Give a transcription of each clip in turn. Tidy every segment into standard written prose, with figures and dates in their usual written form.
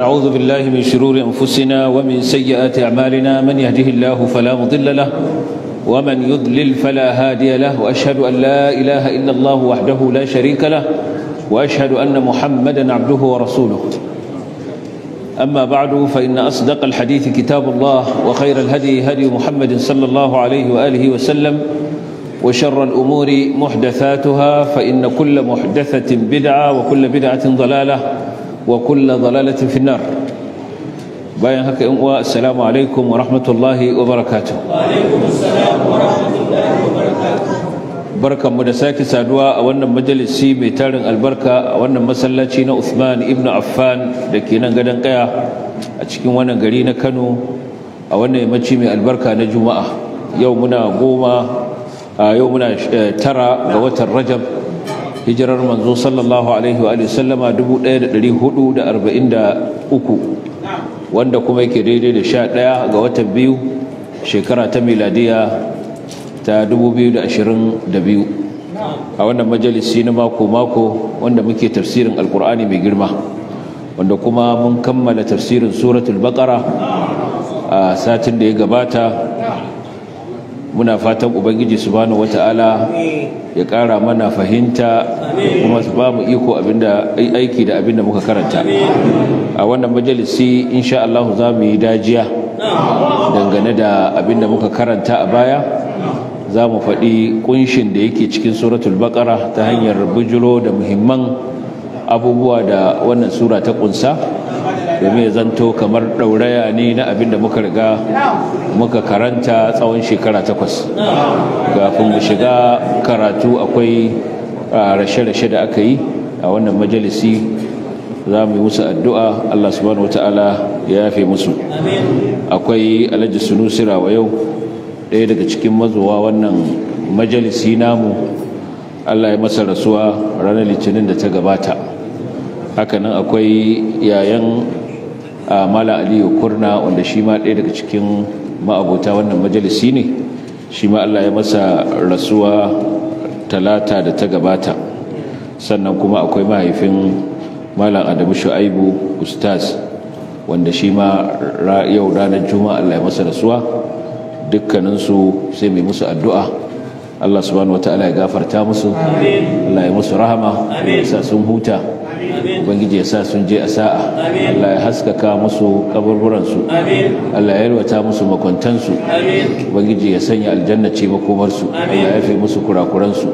أعوذ بالله من شرور أنفسنا ومن سيئات أعمالنا من يهده الله فلا مضل له ومن يضلل فلا هادي له وأشهد أن لا إله إلا الله وحده لا شريك له وأشهد أن محمدا عبده ورسوله أما بعد فإن أصدق الحديث كتاب الله وخير الهدي هدي محمد صلى الله عليه وآله وسلم وشر الأمور محدثاتها فإن كل محدثة بدعة وكل بدعة ضلالة وكل ضلالة في النار. باين هكا السلام عليكم ورحمة الله وبركاته. وعليكم السلام ورحمة الله وبركاته. بركة مدساك سادوا أولنا مجلسي ميتارن البركة أولنا مسلاتين عثمان ابن عفان لكينا قدن قيا أتشكين وانا قرينا كانوا أولنا يمتشي من البركة نجمع يومنا قوما يومنا ترى قوة الرجب hijirar manzo sallallahu alaihi wa sallama 1443 wanda kuma yake daidai da 11 ga watan biyu shekara ta miladiya ta 2022 a wannan majalisi na mako wanda muke tafsirin alkur'ani mai girma wanda kuma mun kammala tafsirin suratul baqara a satin da ya gabata. Muna fatan ubangiji subhanahu wataala ya ƙara mana fahimta kuma su ba mu iko aiki da abinda muka karanta a wannan majalisi. Insha Allah za mu yi dajiya dangane da abinda muka karanta a baya. Za mu faɗi ƙunshin da yake cikin suratul baqara ta hanyar bujiro da muhimman abubuwa da wannan sura ta ƙunsa, domin ya zanto kamar ɗauraya ne na abinda muka riga muka karanta tsawon shekara 8. Kafin mu shiga karatu akwai rashe-rashe da aka yi a wannan majalisi. Za mu yi musu addu'a Allah subhanahu wata'ala ya yafe musu. Akwai Alhaji Sunusi Rawayau, ɗaya daga cikin mazuwa wannan majalisi namu. Allah ya masa rasuwa ranar Litinin da ta gabata. Hakanan akwai yayan Mala Aliyu Kurna, wanda shi ma ɗaya daga cikin ma'abota wannan majalisi ne. Shi ma Allah ya masa rasuwa talata da ta gabata. Sannan kuma akwai mahaifin Malam Adamu Shu'aibu Ustaz, wanda shi ma yau ranar Juma'a Allah ya masa rasuwa. Dukkaninsu sai mai musu addu'a Allah subhanahu wataala ya gafarta musu, Allah ya musu rahama, ya sa sun huta, ubangiji ya sa sun je a sa'a, Allah ya haskaka musu kaburburansu, Allah ya yalwata musu makwantansu, ubangiji ya sanya aljanna ce makomarsu, Allah ya yafe musu kurakuransu,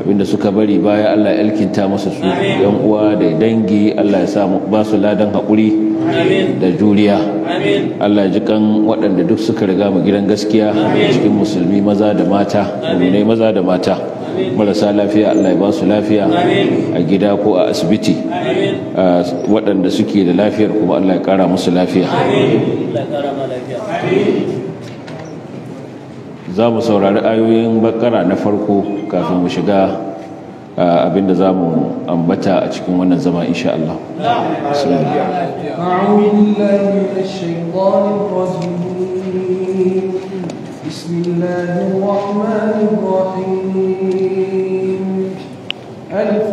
abinda suka bari baya Allah ya alkinta musu su, yan uwa da dangi Allah ya sa ba su ladan haƙuri da juriya. Allah ya ji kan waɗanda duk suka riga mu gidan gaskiya cikin musulmi maza da mata, mu'minai maza da mata. Marasa lafiya Allah ya ba su lafiya a gida ko a asibiti, waɗanda suke da lafiyar kuma Allah ya ƙara musu lafiya. Za mu saurari ayoyin bakara na farko kafin mu shiga abinda za mu ambata a cikin wannan zama insha Allah. بسم الله الرحمن الرحيم. ألف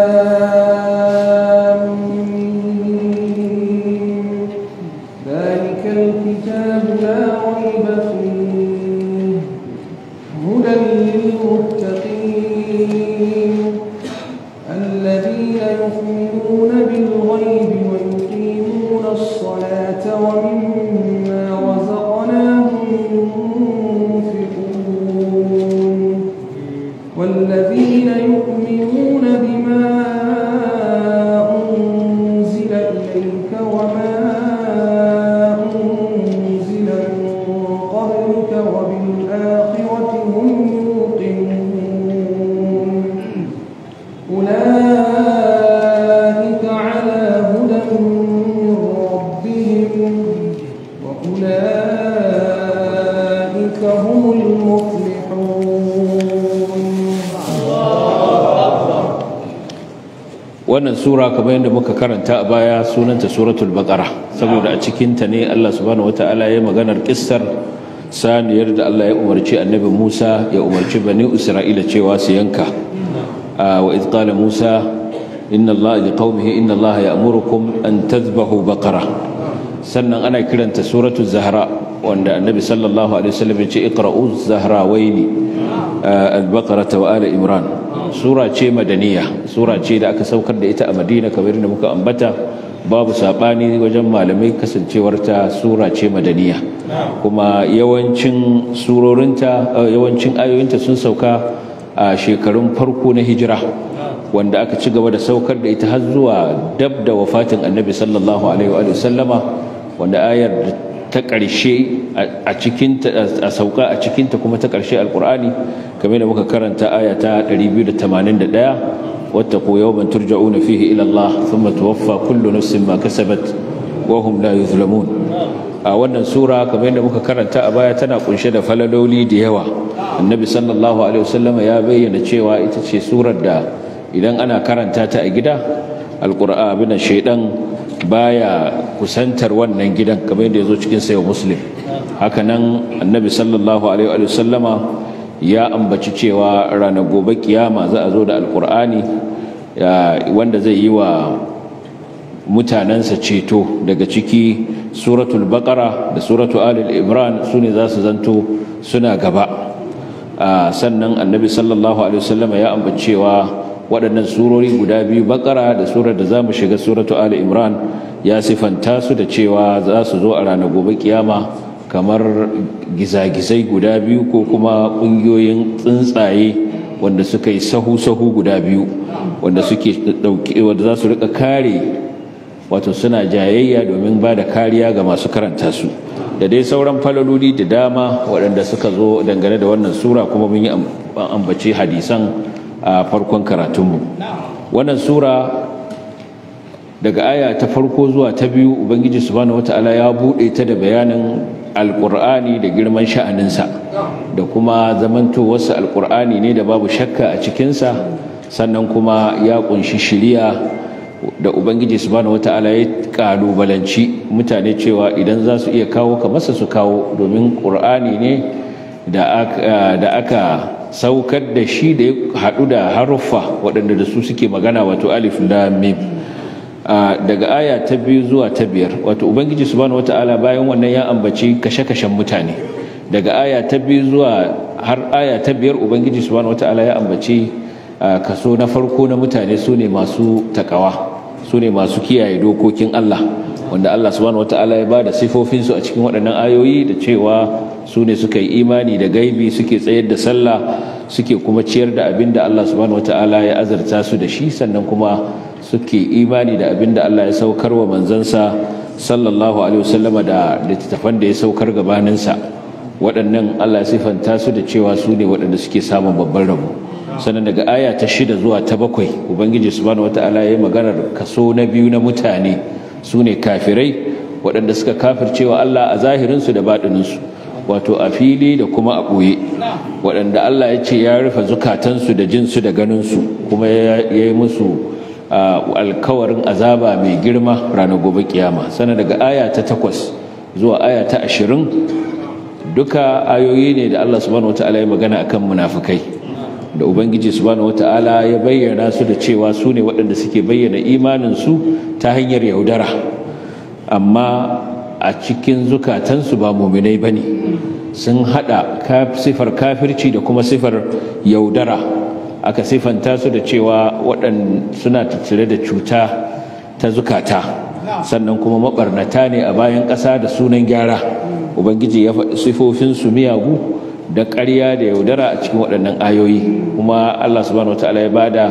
لام ميم. ذلك الكتاب لا ريب فيه هدى للمتقين الذين يؤمنون بالغيب ويقيمون الصلاة ومما رزقناهم ينفقون والذين يؤمنون بما أنزل إليك وما أنزل من قبلك وبالآخرة هم يوقنون أولئك على هدى من ربهم وأولئك هم المفلحون. Wannan sura kamar yadda muka karanta a baya sunanta suratul baqara, saboda a cikinta ne Allah subhanahu wataala ya maganar kissar saniyar da Allah ya umarci annabi Musa ya umarci bani Isra'ila cewa su yanka. Wa idh qala Musa inna Allah ya'murukum an tadhbahu baqara. sannan ana kiranta suratul zahra wanda annabi sallallahu alaihi wasallam ya ce iqra'u zahrawaini al-baqara wa ala imran. sura ce madaniya, sura ce da aka saukar da ita a Madina kamar da muka ambata, babu sabani wajen malamai kasancewarta sura ce madaniya, kuma yawancin ayoyinta sun sauka a shekarun farko na hijira, wanda aka ci gaba da saukar da ita har zuwa dab da wafatin annabi sallallahu alaihi wa sallama, wanda ayar ta ƙarshe a cikinta a sauka a cikinta kuma ta ƙarshe alƙur'ani kamar da muka karanta aya ta 281 wattaqu yawman turja'una fihi ila Allah thumma tuwaffa kullu nafsin ma kasabat wa hum la yuzlamun. A wannan sura kamar da muka karanta a baya tana kunshe da falaloli da yawa. Annabi sallallahu alaihi wasallam ya bayyana cewa ita ce surar da idan ana karanta ta a gida alqur'ani bin shaydan baya kusantar wannan gidan kamar yadda yazo cikin sayyid muslim. Hakanan annabi sallallahu alaihi wasallama ya ambaci cewa ranar gobe kiyama za a zo da alqur'ani wanda zai yi wa mutanansa ceto, daga ciki suratul baqara da suratul ali imran sune za su zanto suna gaba. Sannan annabi sallallahu alaihi wasallama ya ambaci cewa waɗannan surori guda biyu, baqara da surar da zamu shiga suratul ali imran, ya sifanta su da cewa za su zo a ranar gobe kiyama kamar gizagizai guda biyu ko kuma ƙungiyoyin tsuntsaye wanda suka yi sahu-sahu guda biyu, wanda suke dauke, wanda za su rika kare, wato suna jayayya domin ba da kariya ga masu karanta su, da dai sauran falaloli da dama waɗanda suka zo dangane da wannan sura, kuma mun yi ambaci hadisan a farkon karatunmu. Wannan sura daga aya ta farko zuwa ta biyu ubangiji subhanahu wata'ala ya buɗe ta da bayanin alƙur'ani da girman sha'aninsa da kuma zamantowarsa alƙur'ani ne da babu shakka a cikinsa, sannan kuma ya ƙunshi shiriya da ubangiji subhanahu wata'ala ya kalubalanci mutane cewa idan za su iya kawo masa su kawo, domin ƙur'ani ne da aka saukar da shi da ya haɗu da haruffa waɗanda da su suke magana, wato alif lam mim. Daga aya ta 2 zuwa ta 5, wato ubangiji subhanahu wata'ala bayan wannan ya ambaci kashe-kashen mutane. Daga aya ta 2 zuwa har aya ta 5 ubangiji subhanahu wata'ala ya ambaci kaso na farko na mutane sune masu takawa, sune masu kiyaye dokokin Allah, wanda Allah subhanahu wata'ala ya bada sifofinsu a cikin waɗannan ayoyi da cewa sune suka yi imani da gaibi, suke tsayar da sallah, suke kuma ciyar da abin da Allah subhanahu wata'ala ya azarta su da shi, sannan kuma suke imani da abin da Allah ya saukar wa manzansa sallallahu alaihi wasallama da littattafan da ya saukar gabaninsa. Waɗannan Allah ya sifanta su da cewa su ne waɗanda suke samun babban rabo. Sannan daga aya ta 6 zuwa ta 7 ubangiji subhanahu wata'ala ya yi maganar kaso na biyu na mutane, su ne kafirai waɗanda suka kafircewa Allah a zahirinsu da baɗininsu, wato a fili da kuma a ɓoye, waɗanda Allah ya ce ya rufe zukatansu da jinsu da ganinsu, kuma ya yi musu alkawarin azaba mai girma ranar gobe kiyama. Sannan daga aya ta 8 zuwa aya ta 20 duka ayoyi ne da Allah subhanahu wata'ala ya magana akan munafikai, da ubangiji subhanahu wata'ala ya bayyana su da cewa su ne waɗanda suke bayyana imaninsu ta hanyar yaudara, amma a cikin zukatansu ba muminai bane, sun hada sifar kafirci da kuma sifar yaudara. Aka sifanta su da cewa waɗanda suna tattare da cuta ta zukata, sannan kuma mabarnata ne a bayan ƙasa da sunan gyara. Ubangiji ya faɗi sifofinsu miyagu da ƙarya da yaudara a cikin waɗannan ayoyi, kuma Allah subhanahu wataala ya bada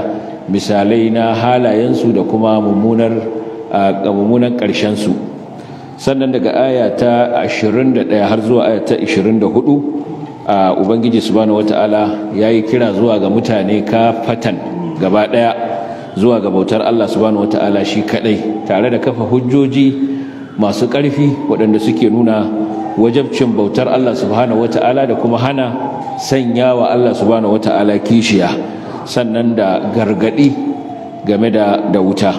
misalai na halayensu da kuma mummunan ƙarshensu. Sannan daga aya ta 21 har zuwa aya ta 24 ubangiji subhanahu wata'ala yayi kira zuwa ga mutane kafatan gaba daya zuwa ga bautar Allah subhanahu wata'ala shi kadai, tare da kafa hujjoji masu ƙarfi waɗanda suke nuna wajabcin bautar Allah subhanahu wata'ala da kuma hana sanya wa Allah subhanahu wata'ala kishiya, sannan da gargadi game da wuta,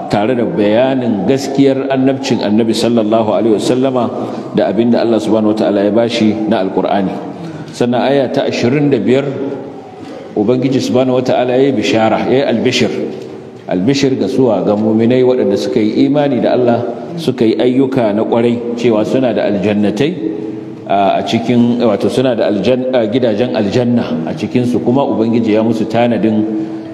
tare da bayanin gaskiyar annabcin annabi sallallahu alaihi wasallama da abinda Allah subhanahu wataala ya bashi na alqur'ani. Sannan aya ta 25 ubangiji subhanahu wataala yayi bishara yayi albishir ga suwa ga mu'minai waɗanda suka yi imani da Allah suka yi ayyuka na ƙwarai cewa suna da aljannatai a cikin wato suna da gidajen aljanna a cikin su kuma ubangiji ya musu tanadin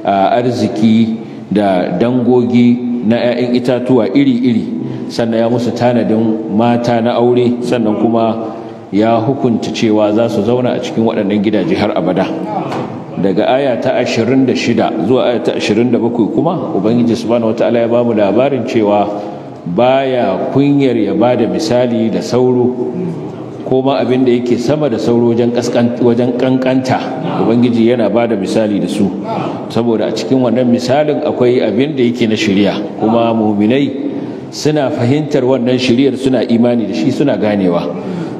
arziki da dangogi na 'ya'yan itatuwa iri-iri, sannan ya musu tanadin mata na aure, sannan kuma ya hukunta cewa za su zauna a cikin waɗannan gidaje har abada. Daga aya ta 26 zuwa aya ta 27 kuma ubangiji subhanahu wataala ya bamu labarin cewa baya kunyar ya bada misali da sauro ko ma abin da yake sama da sauro wajen kankanta. Ubangiji yana bada misali da su saboda a cikin wannan misalin akwai abin da yake na shari'a, kuma mu'minai suna fahimtar wannan shari'ar, suna imani da shi, suna ganewa.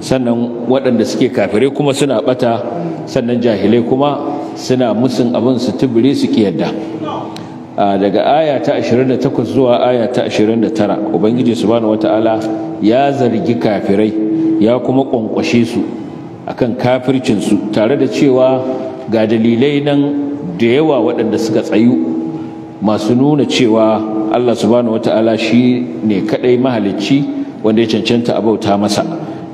Sannan waɗanda suke kafirai kuma suna bata, sannan jahilai kuma suna musun abin su tubure su kiyarda. Daga aya ta 28 zuwa aya ta 29 ubangiji subhanahu wataala ya zargi kafirai ya kuma kwankwashe su akan kafircin su, tare da cewa ga dalilai nan da yawa waɗanda suka tsayu masu nuna cewa Allah subhanahu wataala shi ne kadai mahalicci wanda ya cancanta a bauta masa.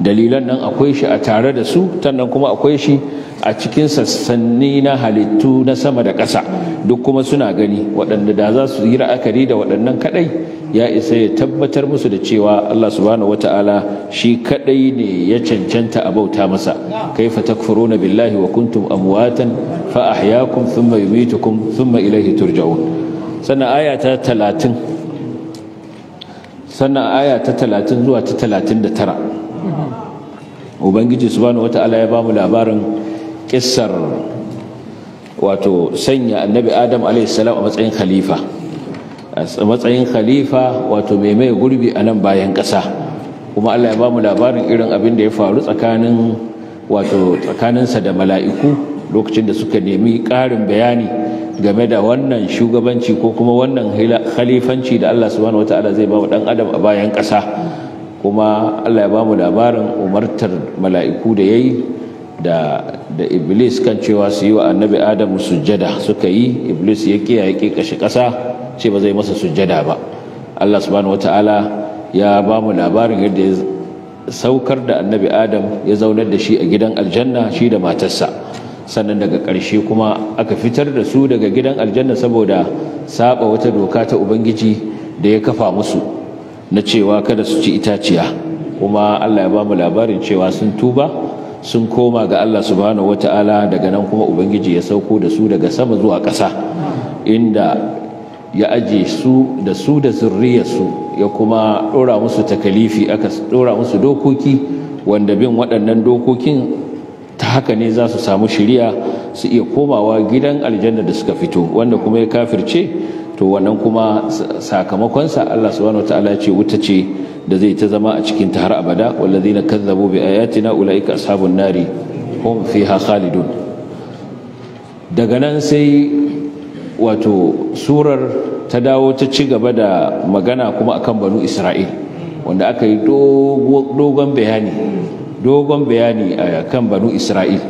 Dalilan nan akwai shi a tare da su, sannan kuma akwai shi a cikin sassanni na halittu na sama da ƙasa, duk kuma suna gani. Waɗanda da za su yi la'akari da waɗannan kaɗai ya isa ya tabbatar musu da cewa Allah subhanahu wata'ala shi kaɗai ne ya cancanta a bauta masa. kaifa takfuruna billahi wa kuntum amwatan fa ahyaakum thumma yumitukum thumma ilayhi turja'un. sannan aya ta 30 zuwa ta 39 ubangiji subhanahu wata'ala ya bamu labarin kissar wato sanya annabi adam a.s. a matsayin khalifa wato mai gurbi a nan bayan ƙasa. kuma Allah ya bamu labarin irin abin da ya faru tsakaninsa da mala'iku lokacin da suka nemi ƙarin bayani game da wannan shugabanci ko kuma wannan khalifanci da Allah subhanahu wata'ala zai ba wa ɗan adam a bayan ƙasa. kuma Allah ya bamu labarin umartar mala'iku da yayi da iblis kan cewa su yi wa annabi adam sujjada, suka yi. Iblis ya kiyaye kashi ƙasa ce ba zai masa sujjada ba. Allah subhanahu wataala ya bamu labarin yadda ya saukar da annabi adam ya zaunar da shi a gidan aljanna shi da matarsa, sannan daga ƙarshe kuma aka fitar da su daga gidan aljanna saboda saba wata doka ta ubangiji da ya kafa musu na cewa kada su ci itaciya. kuma Allah ya bamu labarin cewa sun tuba sun koma ga Allah subhanahu wataala. Daga nan kuma ubangiji ya sauko da su daga sama zuwa ƙasa, inda ya aje su da zurriyarsu, ya kuma ɗora musu takalifi, aka ɗora musu dokoki wanda bin waɗannan dokokin ta haka ne za su samu shiriya su iya komawa gidan aljanna da suka fito. Wanda kuma ya kafirce to wannan kuma sakamakonsa Allah subhanahu wataala ce wuta ce da zai ta zama a cikin ta har abada. wallazina kazzabu bi ayatina ulaika ashabun nari hum fiha khalidun. daga nan sai wato surar ta dawo ta ci gaba da magana kuma akan banu Isra'il, wanda aka yi dogon bayani akan banu Isra'il,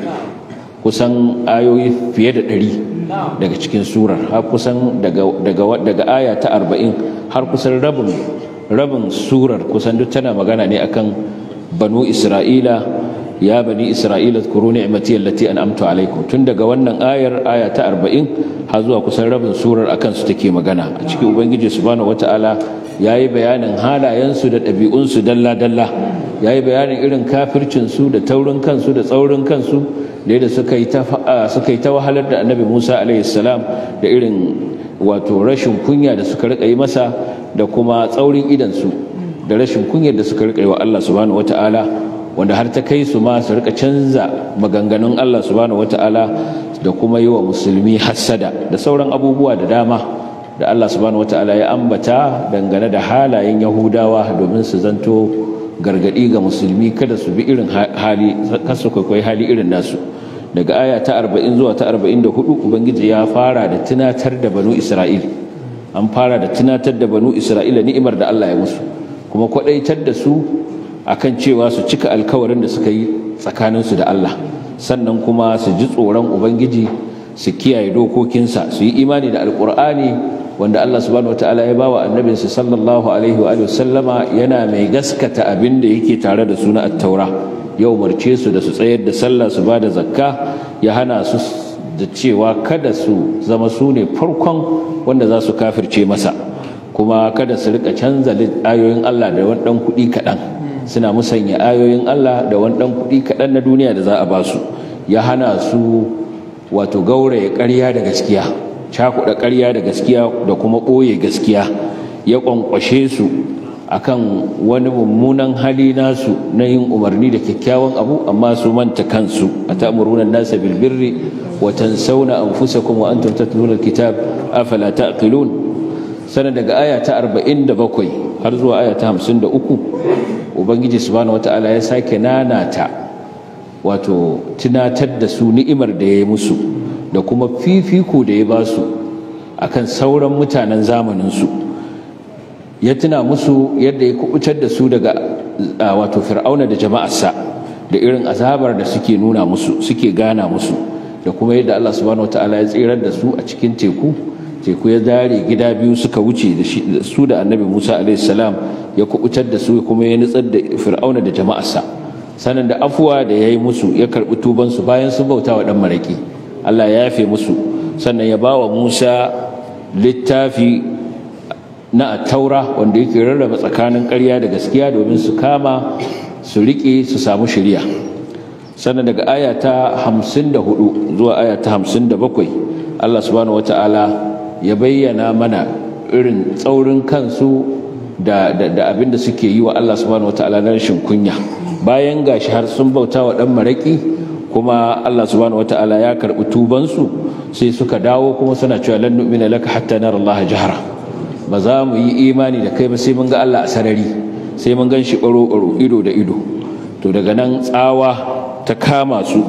kusan ayoyi fiye da 100 daga cikin surar, har kusan daga aya ta 40 har kusan rabin surar kusan duk tana magana ne akan banu Isra'ila. ya bani Isra'ila zkuru ni'mati allati an'amtu alaikum. tun daga wannan aya ta 40 har zuwa kusan rabin surar akan su take magana. A cikin ubangiji subhanahu wataala yayi bayanin halayensu da ɗabi'unsu dalla dalla, yayi bayanin irin kafircin su da taurin kansu da tsaurin kansu da yadda suka yi ta wahalar da annabi Musa alaihi salam, da irin wato rashin kunya da suka rika yi masa, da kuma tsaurin idansu da rashin kunyar da suka rika yi wa Allah subhanahu wataala, wanda har ta kai su ma su rika canza maganganun Allah subhanahu wataala da kuma yi wa musulmi hassada da sauran abubuwa da dama da Allah subhanahu wataala ya ambata dangane da halayen Yahudawa, domin su zanto gargadi ga musulmi kada su bi irin hali, kasu kwaikwayi hali irin nasu. Daga aya ta 40 zuwa ta 44 ubangiji ya fara da tunatar da banu Isra'il. An fara da tunatar da banu Isra'ila ni'imar da Allah ya musu, kuma kwadaitar da su akan cewa su cika alkawarin da suka yi tsakaninsu da Allah, sannan kuma su ji tsoron ubangiji, su kiyaye dokokinsa, su yi imani da alqur'ani wanda Allah subhanahu wataala ya bawa annabinsa sallallahu alaihi wa sallama, yana mai gaskata abin da yake tare da su na at-taura. Ya umarce su da su tsayar da sallah, su bada zakka, ya hana su da cewa kada su zama su ne farkon wanda za su kafirce masa, kuma kada su rika canza ayoyin Allah da wani dan kuɗi kaɗan, suna musanya ayoyin Allah da wani dan kuɗi kaɗan na duniya da za a ba su. Ya hana su wato gauraye ƙarya da gaskiya, cakuɗa ƙarya da gaskiya da kuma ɓoye gaskiya. Ya ƙwanƙwashe su akan wani mummunan hali nasu na yin umarni da kyakkyawan abu amma su manta kansu. atamuruna an-nasa bil birri wa tansawna anfusakum wa antum tatluna al-kitab afala taqilun. sanan daga aya ta 47 har zuwa aya ta 53 ubangiji subhanahu wataala ya sake nanata wato tunatar da su ni'imar da ya yi musu da kuma fifiko da ya ba su akan sauran mutanen zamanin su. Ya tuna musu yadda ya kubutar da su daga wato fir'auna da jama'arsa, da irin azabar da suke nuna musu, suke gana musu, da kuma yadda Allah subhanahu wataala ya tsirar da su a cikin teku ya dare gida biyu suka wuce da su da annabi Musa alaihi salam, ya kubutar da su kuma ya nutsar da fir'auna da jama'arsa. Sanan da afuwa da yayi musu, ya karbi tuban su bayan sun bauta wa dan maraki, Allah ya yafe musu. Sannan ya bawa Musa littafi na taura wanda yake rarraba tsakanin ƙarya da gaskiya domin su kama su riƙe su samu shiriya. Sannan daga aya ta 54 zuwa aya ta 57 Allah subhanahu wata'ala ya bayyana mana irin tsaurin kansu da abin da suke yi wa Allah subhanahu wata'ala na rashin kunya, bayan gashi har sun bauta wa ɗan maraƙi kuma Allah subhanahu wata'ala ya karɓi tubansu, sai suka dawo kuma suna cewa lan nu'mina laka hatta nara Allah jahra. Ba za mu yi imani da kai ba sai mun ga Allah a sarari, sai mun gan shi ɓaro-ɓaro, ido da ido. To daga nan tsawa ta kama su,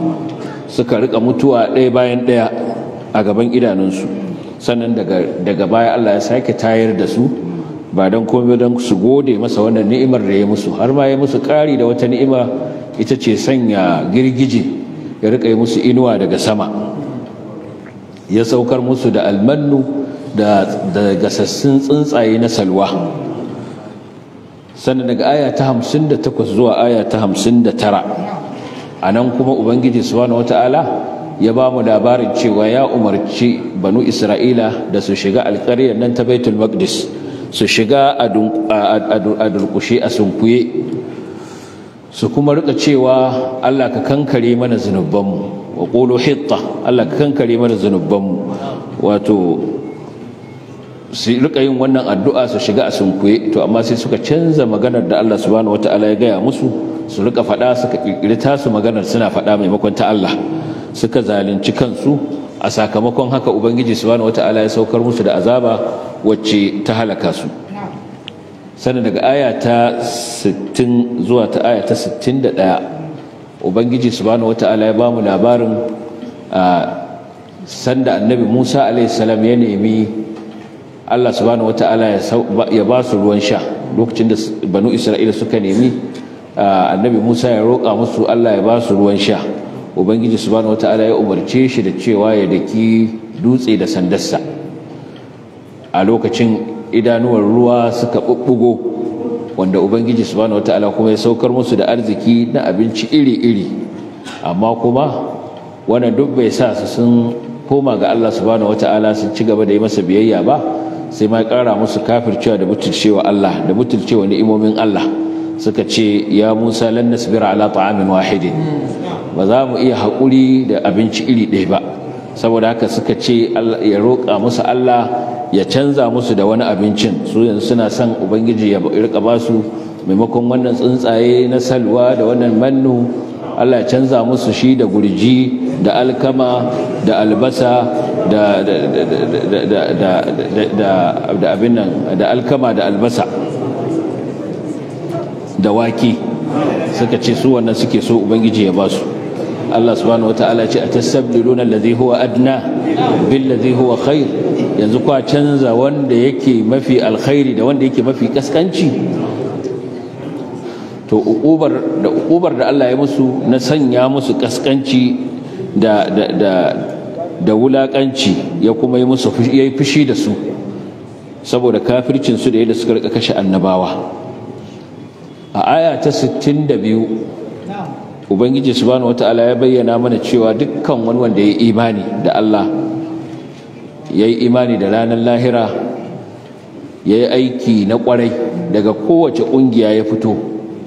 suka rika mutuwa ɗaya bayan ɗaya a gaban idanunsu. Sannan daga baya Allah ya sake tayar da su, ba don komai don su gode masa wannan ni'imar da ya musu, har ma ya musu ƙari da wata ni'ima, ita ce sanya girgije ya rika yi musu inuwa daga sama, ya saukar musu da almannu da gasassun tsuntsaye na salwa. Sannan daga aya ta 58 zuwa aya ta 59 anan kuma ubangiji subhanahu wataala ya ba mu labarin cewa ya umarci banu Isra'ila da su shiga alƙaryar nan ta Baitul Maqdis, su shiga a durƙushe a sunkuye, su kuma rika cewa Allah ka kankare mana zunubanmu, wa qulu hitta, Allah ka kankare mana zunubanmu. Wato su rika yin wannan addu'a su shiga a sunkuye, to amma sai suka canza maganar da Allah subhanahu wataala ya gaya musu, su rika faɗa, suka kirkiri tasu maganar suna faɗa maimakon ta Allah, suka zalunci kansu. A sakamakon haka ubangiji subhanahu wataala ya saukar musu da azaba wacce ta halaka su. Sannan daga aya ta 60 zuwa ta aya ta 61 ubangiji subhanahu wataala ya bamu labarin sanda annabi Musa alaihi salam ya nemi Allah subhanahu wataala ya ba su ruwan sha, lokacin da banu Isra'ila suka nemi annabi Musa ya roƙa musu Allah ya ba su ruwan sha. Ubangiji subhanahu wataala ya umarce shi da cewa ya daki dutse da sandarsa. A lokacin idanuwar ruwa suka bubbugo, wanda ubangiji subhanahu wataala kuma ya saukar musu da arziki na abinci iri-iri. Amma kuma wannan duk bai sa su sun koma ga Allah subhanahu wataala sun ci gaba da yi masa biyayya ba, sai ma ƙara musu kafircewa da butulcewa Allah da butulcewa ni'imomin Allah. Suka ce ya Musa lan nasbira ala ta'amin wahidin, ba za mu iya haƙuri da abinci iri ɗaya ba. Saboda haka suka ce ya roƙa musu Allah ya canza musu da wani abincin. Su yanzu suna son ubangiji ya rika ba su maimakon wannan tsuntsaye na salwa da wannan mannu, Allah ya canza musu shi da gurji da alkama da albasa da abin nan, da alkama da albasa da wake. Suka ce su wannan suke so ubangiji ya ba su. Allah subhanahu wataala ce atastabdiluna alladhi huwa adna bil ladhi huwa khair, yanzu kwa canza wanda yake mafi alkhairi da wanda yake mafi kaskanci. To uqubar da Allah ya musu na sanya musu kaskanci da da wulakanci ya kuma yi fushi da su saboda kafircin su da yadda suka rika kashe annabawa. A aya ta 62 ubangiji subhanahu wataala ya bayyana mana cewa dukkan wani wanda ya yi imani da Allah, ya yi imani da ranar lahira, ya yi aiki na kwarai daga kowace ƙungiya ya fito,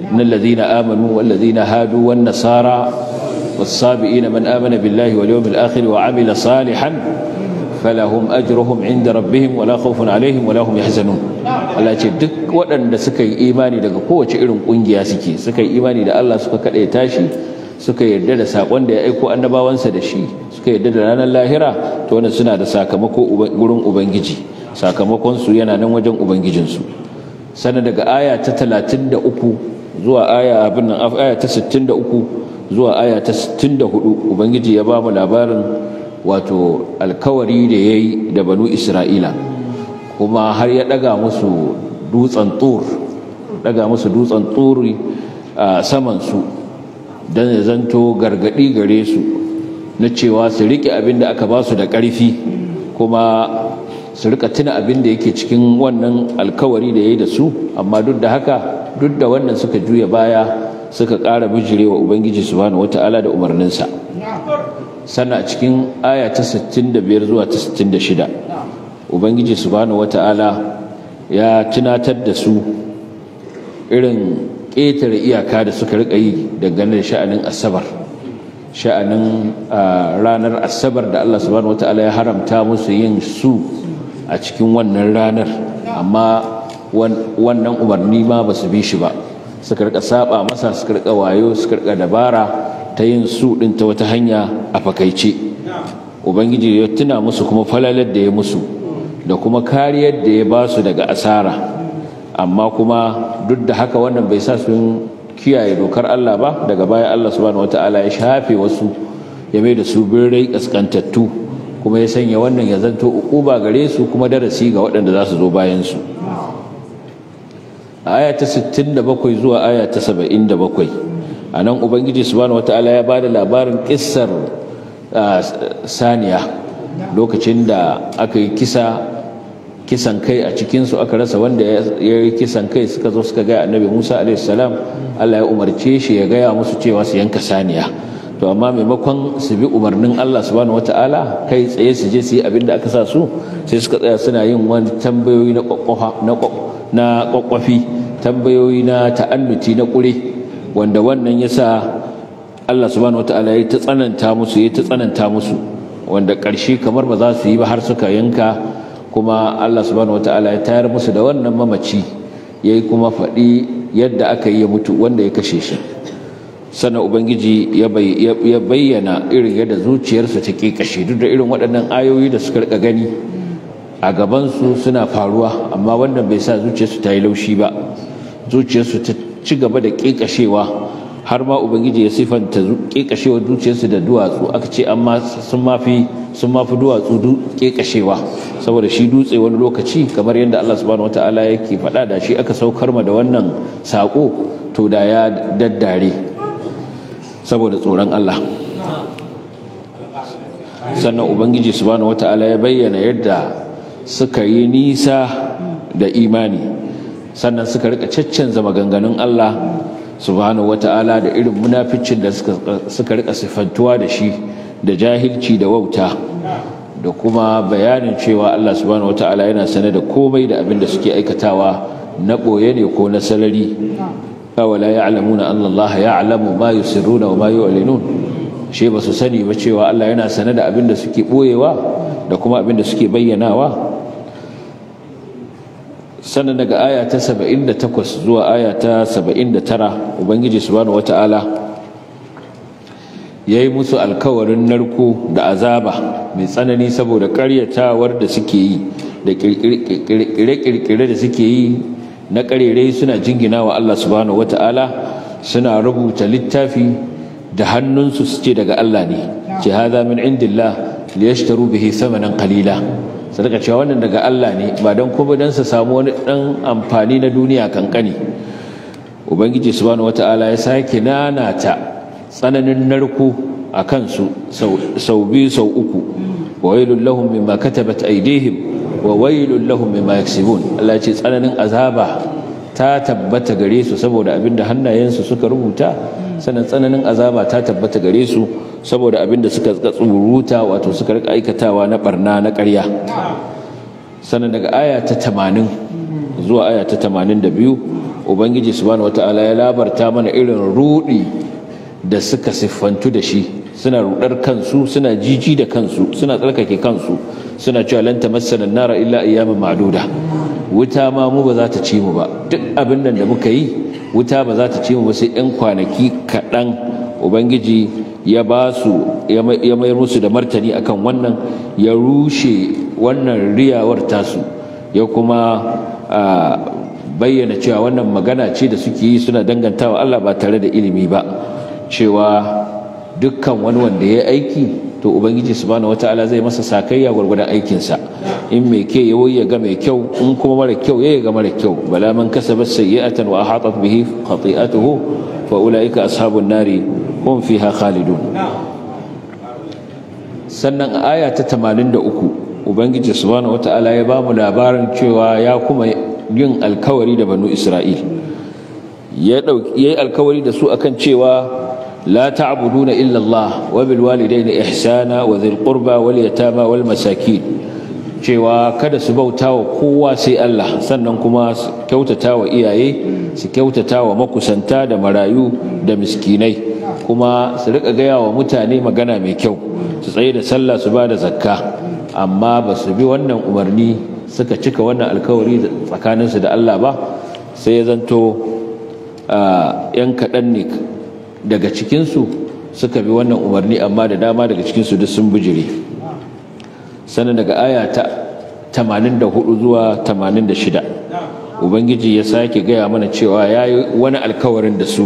innal ladhina amanu wal ladhina hadu wan nasara was sabiina man amana billahi wal yawmil akhir wa amila salihan falahum ajruhum inda rabbihim wala khawfun alaihim wala hum yahzanun. Allah ce duk waɗanda suka yi imani daga kowace irin ƙungiya suka yi imani da Allah, suka kaɗai tashi, suka yarda da saƙon da ya aiko annabawansa da shi, suka yarda da ranar lahira, to wannan suna da sakamako gurin ubangiji, sakamakon su yana nan wajen ubangijinsu. Sannan daga aya ta 33 zuwa aya ta 63 zuwa aya ta 64 ubangiji ya ba mu labarin wato alkawari da yayi da banu Isra'ila, kuma har ya daga musu dutsen turi a saman su dan ya zanto gargadi gare su na cewa su rike abin da aka ba su da ƙarfi, kuma su rika tuna abin da yake cikin wannan alkawari da yayi da su. Amma duk da haka, duk da wannan suka juya baya, suka ƙara bijirewa ubangiji subhanahu wata'ala da umarninsa. Sannan a cikin aya ta 65 zuwa ta 66 ubangiji subhanahu wata'ala ya tunatar da su irin ƙetare iyaka da suka rika yi dangane da sha'anin ranar asabar da Allah subhanahu wata'ala ya haramta musu yin su a cikin wannan ranar, amma wannan umarni ma ba su bi shi ba, suka rika saba masa, suka rika wayo, suka rika dabara ta yin su din ta wata hanya a fakaice. Ubangiji ya tuna musu kuma falalar da ya musu da kuma kariyar da ya ba su daga asara, amma kuma duk da haka wannan bai sa sun kiyaye dokar Allah ba. Daga baya Allah subhanahu wataala ya shafe wasu, ya mai da su birrai kaskantattu, kuma ya sanya wannan ya zanto uquba gare su kuma darasi ga waɗanda za su zo bayan su. Aya ta 67 zuwa aya ta 77 anan ubangiji subhanahu wataala ya bada labarin kissar saniya, lokacin da aka yi kisan kai a cikinsu, aka rasa wanda ya yi kisan kai, suka zo suka gaya annabi Musa a.s. Allah ya umarce shi ya gaya musu cewa su yanka saniya. To amma maimakon su bi umarnin Allah subhanahu wataala kai tsaye su je su yi abin da aka sa su, sai suka tsaya suna yin wani tambayoyi na kwakwafi, tambayoyi na ta'annuti na ƙure, wanda wannan ya sa Allah subhanahu wataala ya ta tsananta musu, wanda ƙarshe kamar ba za su yi ba har suka yanka, kuma Allah subhanahu wataala ya tayar musu da wannan mamaci, yayi kuma faɗi yadda aka yi ya mutu, wanda ya kashe shi. Sannan ubangiji ya bayyana irin yadda zuciyarsu ta kashe, duk da irin waɗannan ayoyi da suka rika gani a gabansu suna faruwa, amma wannan bai sa zuciyarsu ta yi laushi ba, zuciyarsu ta ci gaba da ƙeƙashewa, har ma ubangiji ya sifanta ƙeƙashewar zuciyarsu da duwatsu. Aka ce amma sun mafi duwatsu ƙeƙashewa, saboda shi dutse wani lokaci kamar yadda Allah subhanahu wataala yake faɗa, da shi aka saukar ma da wannan saƙo to da ya daddare saboda tsoron Allah. Sannan ubangiji subhanahu wataala ya bayyana yadda suka yi nisa da imani, sannan suka rika caccanza maganganun Allah subhanahu wata'ala da irin munaficin da suka rika sifantuwa da shi, da jahilci da wauta, da kuma bayanin cewa Allah subhanahu wata'ala yana sane da komai da abin da suke aikatawa na boye ne ko na salari. awala ya'lamuna anna Allah ya'lamu ma yusirruna wa ma yu'linun, shi ba su sani ba cewa Allah yana sane da abin da suke boyewa da kuma abin da suke bayyanawa. Sannan daga aya ta 78 zuwa aya ta 79 ubangiji subhanahu wata'ala yayi musu alkawarin narko da azaba mai tsanani saboda ƙaryatawar da suke yi da kirkire da suke yi na ƙarerai, suna jingina wa Allah subhanahu wata'ala, suna rubuta littafi da hannunsu su ce daga Allah ne, ce hadha min indillah liyashtaru bihi thamanan qalila, sadaka cewa wannan daga Allah ne, ba don kuma don su samu wani dan amfani na duniya kankani. Ubangiji subhanahu wataala ya sake nanata tsananin narko a kansu sau biyu sau uku, wailul lahum mimma katabat aydihim wa wailul lahum mimma yaksibun. Allah ce tsananin azaba ta tabbata gare su saboda abinda hannayensu suka rubuta, sannan tsananin azaba ta tabbata gare su saboda abinda suka tsuruta wato suka rika aikatawa na barna na ƙarya. Sannan daga aya ta 80 zuwa aya ta 82 ubangiji subhanahu wataala ya labarta mana irin rudi da suka siffantu da shi, suna rudar kansu, suna jiji da kansu, suna tsarkake kansu, suna cewa lan tamassana an-nara illa ayyaman ma'duda. Wuta ma mu ba za ta ci mu ba, duk abin nan da muka yi wuta ba za ta ci mu ba sai ɗan kwanaki kaɗan. Ubangiji ya ba su ya mayar musu da martani akan wannan, ya rushe wannan riyawar tasu, ya kuma bayyana cewa wannan magana ce da suke yi suna dangantawa Allah ba tare da ilimi ba, cewa dukkan wani wanda ya aiki to ubangiji subhanahu wataala zai masa sakayya gwargwadon aikinsa. In mai kyau ya ga mai kyau, in kuma mara kyau ya ga mara kyau. Bala man kasaba sayyi'atan wa ahatat bihi khati'atuhu fa ulaika ashabun nari hum fiha khalidun. Sannan aya ta 83 ubangiji subhanahu wataala ya ba mu labarin cewa ya kuma yin alkawari da banu Isra'il, yayi alkawari da su akan cewa la ta'buduna illa Allah wa bil walidayni ihsana wa dhil qurba wal yatama wal masakin, cewa kada su bauta wa kowa sai Allah, sannan kuma su kyautata wa iyaye, su kyautata wa makusanta da marayu da miskinai, kuma su rika gaya wa mutane magana mai kyau, su tsaye da sallah, su ba da zakka. Amma ba su bi wannan umarni suka cika wannan alkawari tsakaninsu da Allah ba, sai ya zanto yan kaɗan ne daga cikinsu suka bi wannan umarni, amma da dama daga cikinsu duk sun bijire. Sannan daga aya ta 84 zuwa 86 ubangiji ya sake gaya mana cewa ya yi wani alkawarin da su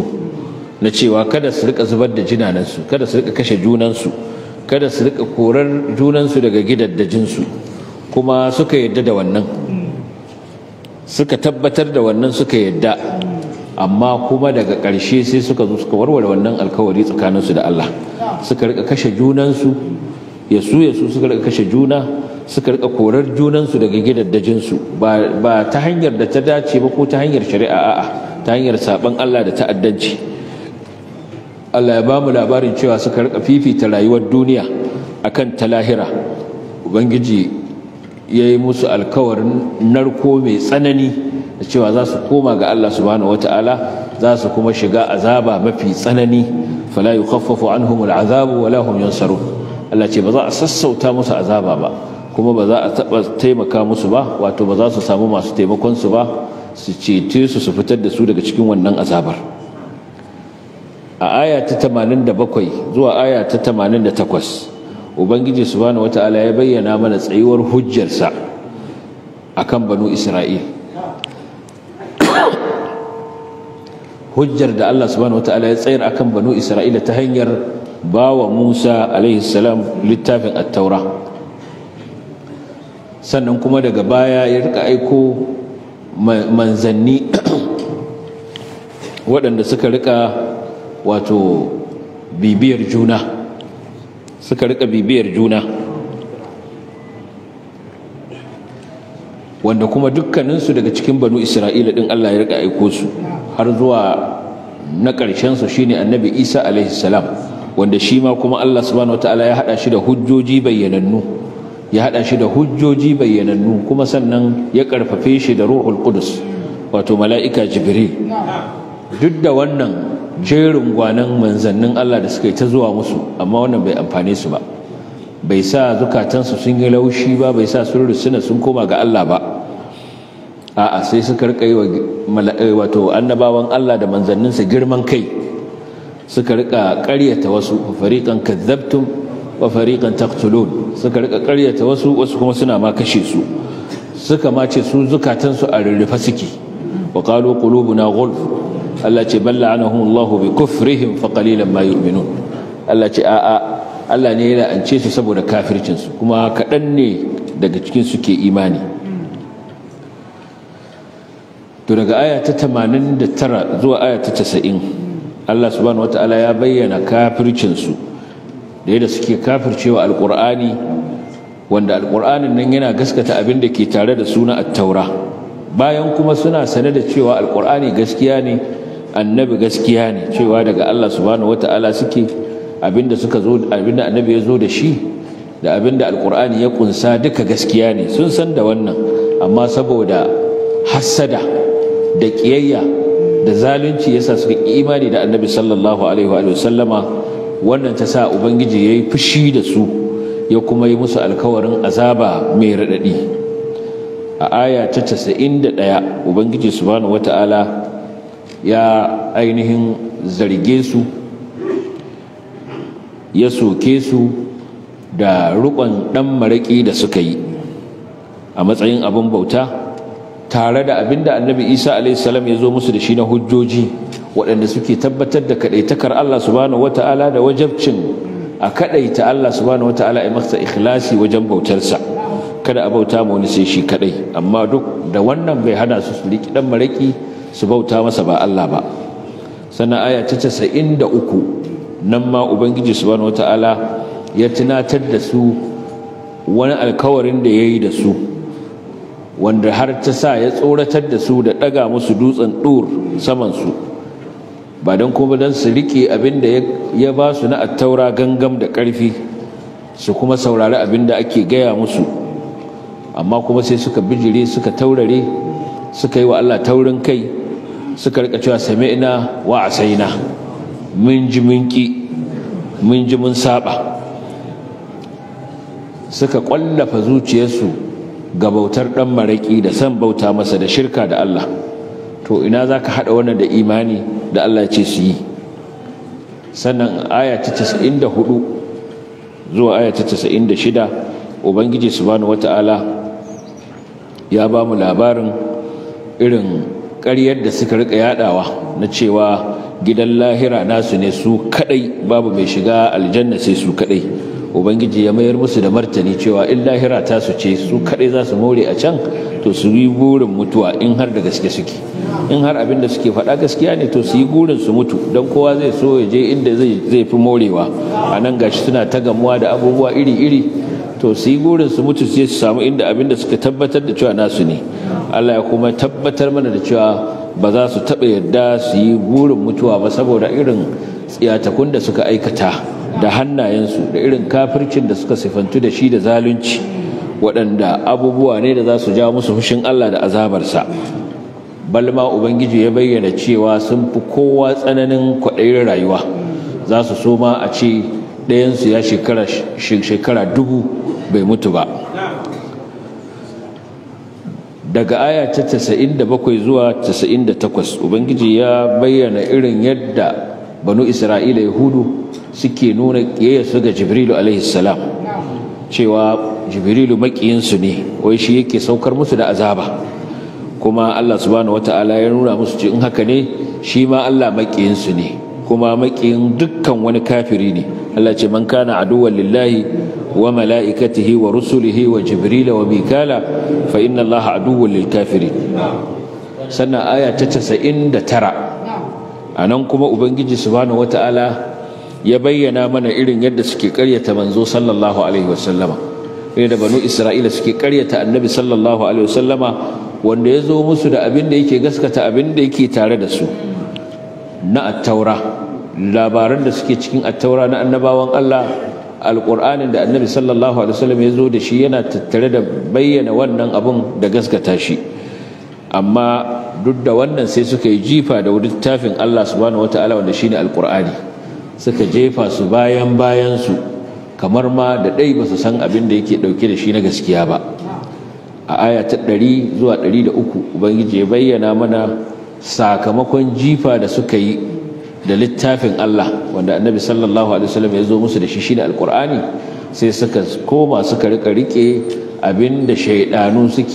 na cewa kada su rika zubar da jinanansu, kada su rika kashe junansu, kada su rika korar junansu daga gidaddajinsu, kuma suka yadda da wannan, suka tabbatar da wannan, suka yadda. Amma kuma daga ƙarshe sai suka zo suka warware wannan alkawari tsakaninsu da Allah, suka rika kashe junansu, yasu suka rika kashe juna, suka rika korar junansu daga gidaddajinsu, ba ta hanyar da ta dace ba ko ta hanyar shari'a, a'a ta hanyar saban Allah da ta'addanci. Allah ya ba mu labarin cewa suka rika fifita rayuwar duniya akan ta lahira. Ubangiji ya yi musu alkawarin narko mai tsanani da cewa za su koma ga Allah subhanahu wata'ala, za su kuma shiga azaba mafi tsanani. fala yukhaffafu anhum al'azabu wala hum yansarun. Allah ce ba za a sassauta musu azaba ba, kuma ba za a taba taimaka musu ba, wato ba za su samu masu taimakon su ba su cece su fitar da su daga cikin wannan azabar. A aya ta 87 zuwa aya ta 88 ubangiji subhanahu wataala ya bayyana mana tsayuwar hujjarsa akan banu Isra'il, hujjar da Allah subhanahu wataala ya tsayar akan banu Isra'ila ta hanyar bawa Musa alaihi salam littafin at-Taura, sannan kuma daga baya ya rika aiko manzanni waɗanda suka rika wato bibiyar juna, wanda kuma dukkaninsu daga cikin banu Isra'ila din Allah ya rika aiko su har zuwa na ƙarshen su shine annabi Isa alaihi salam, wanda shi ma kuma Allah subhanahu wataala ya hada shi da hujjoji bayyanannu, kuma sannan ya karfafe shi da ruhul qudus wato mala'ika jibril. Duk da wannan jerin gwanan manzannin Allah da suka yi ta zuwa musu, amma wannan bai amfane su ba, bai sa zukatansu sun yi laushi ba, bai sa sun rusuna sun koma ga Allah ba. A'a, sai suka rika yi wato annabawan Allah da manzanninsa girman kai, suka rika ƙaryata wasu, fariqan kadzabtum wa fariqan taqtulun, suka rika ƙaryata wasu kuma suna ma kashe su, suka ma ce su zukatansu a rurrufe suke. wa qalu qulubuna ghulf, Allah ce bal la'anahum Allah bi kufrihim fa qalilan ma yu'minun. Allah ce a'a, Allah ne ya la'ance su saboda kafircin su, kuma kadan ne daga cikin su ke imani. To daga aya ta 89 zuwa aya ta 90 Allah subhanahu wataala ya bayyana kafircin su da yadda suke kafircewa alqur'ani wanda alqur'anin nan yana gaskata abin da ke tare da suna at-taura, bayan kuma suna sane da cewa alqur'ani gaskiya ne, annabi gaskiya ne, cewa daga Allah subhanahu wataala suke, abinda annabi ya zo da shi da abinda alqur'ani ya kunsa duka gaskiya ne. Sun san da wannan, amma saboda hassada da kiyayya da zalunci yasa suka imani da annabi sallallahu alaihi wa sallama. Wannan ta sa ubangiji yayi fushi da su, ya kuma yi musu alkawarin azaba mai radadi. A aya ta 91 ubangiji subhanahu wataala ya ainihin zarge su, ya soke su da rukun dan maraki da suka yi a matsayin abin bauta, tare da abinda annabi Isa alaihi salam ya zo musu da shi na hujjoji waɗanda suke tabbatar da kadaitakar Allah subhanahu wataala da wajabcin a kadaita Allah subhanahu wataala a masa ikhlasi wajen bautarsa, kada a bauta ma wani sai shi kadai. Amma duk da wannan bai hana su riki dan maraki su bauta masa ba Allah ba. Sannan aya ta 93 nan ma ubangiji subhanahu wataala ya tunatar da su wani alkawarin da yayi da su, wanda har ta sa ya tsoratar da su da daga musu dutsen dur saman su, ba don kuma don su rike abin da ya ba su na attaura gangam da ƙarfi, su kuma saurari abin da ake gaya musu, amma kuma sai suka bijire, suka taurare, suka yi wa Allah taurin kai, suka rika cewa sami'na wa asaina, mun ji mun ki, mun ji mun saba. Suka kwallafa zuciyarsu ga bautar dan maraki da san bauta masa da shirka da Allah. To ina zaka hada wannan da imani da Allah ya ce su yi? Sannan aya ta 94 zuwa aya ta 96 ubangiji subhanahu wataala ya ba mu labarin irin ƙaryar da suka rika yadawa na cewa gidan lahira nasu ne su kadai, babu mai shiga aljanna sai su kadai. Ubangiji ya mayar musu da martani cewa in lahira ta su ce su kadai za su more a can, to su yi burin mutuwa in har da gaske suke, in har abin da suke faɗa gaskiya ne, to su yi burin su mutu, don kowa zai so ya je inda zai fi morewa. A nan gashi suna ta gamuwa da abubuwa iri-iri, to su yi burin su mutu sai su samu inda abin da suka tabbatar da cewa nasu ne. Allah ya kuma tabbatar mana da cewa ba za su taɓa yadda su yi burin mutuwa ba, saboda irin tsiyatakun da suka aikata da hannayensu, da irin kafircin da suka sifantu da shi da zalunci, waɗanda abubuwa ne da za su jawo musu fushin Allah da azabarsa. Balma ubangiji ya bayyana cewa sun fi kowa tsananin kwaɗayin rayuwa, za su so ma a ce ɗayansu ya shekara 1000 bai mutu ba. Daga aya ta 97 zuwa 98 ubangiji ya bayyana irin yadda banu Isra'ila Yahudu suke nuna ƙiyayyarsu ga Jibrilu alaihi salam, cewa Jibrilu maƙiyinsu ne, wai shi yake saukar musu da azaba. Kuma Allah subhanahu wata'ala ya nuna musu in haka ne, shi ma Allah maƙiyinsu ne, kuma maƙiyin dukkan wani kafiri ne. Allah ce man kana aduwwan lillahi wa mala'ikatihi wa rusulihi wa Jibrila wa Mikala fa inna Allaha aduwwun lil kafirin. Sannan aya ta 99 anan kuma ubangiji subhanahu wataala ya bayyana mana irin yadda suke ƙaryata manzo sallallahu alaihi wasallama, irin da banu Isra'ila suke ƙaryata annabi sallallahu alaihi wasallama, wanda ya zo musu da abin da yake gaskata abin da yake tare da su na attaura, labaran da suke cikin attaura na annabawan Allah, alƙur'anin da annabi sallallahu alaihi wasallam ya zo da shi yana tattare da bayyana wannan abun da gaskata shi. Amma duk da wannan sai suka yi jifa da littafin Allah subhanahu wataala wanda shine alƙur'ani, suka jefa su bayan su kamar ma da dai ba su san abin da yake dauke da shi na gaskiya ba. A aya ta 100 zuwa 103 ubangiji ya bayyana mana sakamakon jifa da suka yi da littafin Allah wanda annabi sallallahu alaihi wasallam ya zo musu da shi shine alqur'ani, sai suka koma suka rike abin da shaydanu suke